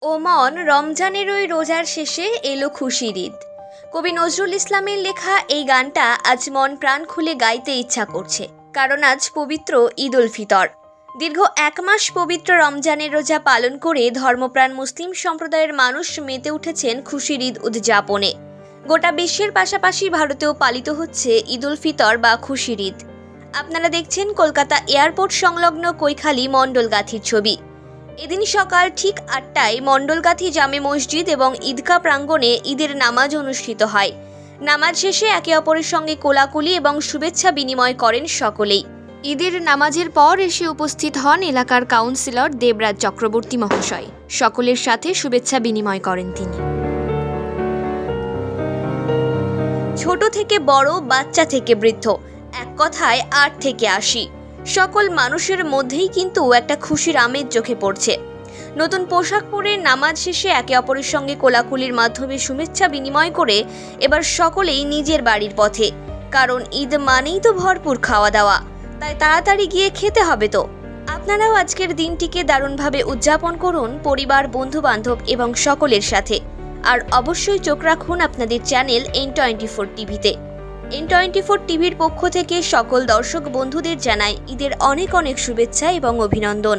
ওমন রমজানের ওই রোজার শেষে এলো খুশির ঈদ। কবি নজরুল ইসলামের লেখা এই গানটা আজ মন প্রাণ খুলে গাইতে ইচ্ছা করছে, কারণ আজ পবিত্র ঈদ উল ফিতর। দীর্ঘ এক মাস পবিত্র রমজানের রোজা পালন করে ধর্মপ্রাণ মুসলিম সম্প্রদায়ের মানুষ মেতে উঠেছেন খুশির ঈদ উদযাপনে। গোটা বিশ্বের পাশাপাশি ভারতেও পালিত হচ্ছে ঈদ উল ফিতর বা খুশির ঈদ। আপনারা দেখছেন কলকাতা এয়ারপোর্ট সংলগ্ন কৈখালী মণ্ডলগাথির ছবি। এদিন সকাল ঠিক ৮টায় মণ্ডলগাথি জামে মসজিদ এবং ঈদগাহ প্রাঙ্গণে ঈদের নামাজ অনুষ্ঠিত হয়। নামাজ শেষে একে অপরের সঙ্গে কোলাকুলি এবং শুভেচ্ছা বিনিময় করেন সকলেই। ঈদের নামাজের পর এসে উপস্থিত হন এলাকার কাউন্সিলর দেবরাজ চক্রবর্তী মহাশয়। সকলের সাথে শুভেচ্ছা বিনিময় করেন তিনি। ছোট থেকে বড়, বাচ্চা থেকে বৃদ্ধ, এক কথায় ৮ থেকে ৮০ সকল মানুষের মধ্যেই কিন্তু একটা খুশির আমেজ চোখে পড়ছে। নতুন পোশাক পরে নামাজ শেষে একে অপরের সঙ্গে কোলাকুলির মাধ্যমে শুভেচ্ছা বিনিময় করে এবার সকলেই নিজের বাড়ির পথে, কারণ ঈদ মানেই তো ভরপুর খাওয়া দাওয়া, তাই তাড়াতাড়ি গিয়ে খেতে হবে। তো আপনারাও আজকের দিনটিকে দারুণভাবে উদযাপন করুন পরিবার, বন্ধু বান্ধব এবং সকলের সাথে। আর অবশ্যই চোখ রাখুন আপনাদের চ্যানেল N24 টিভিতে। N24 টিভির পক্ষ থেকে সকল দর্শক বন্ধুদের জানাই ঈদের অনেক অনেক শুভেচ্ছা এবং অভিনন্দন।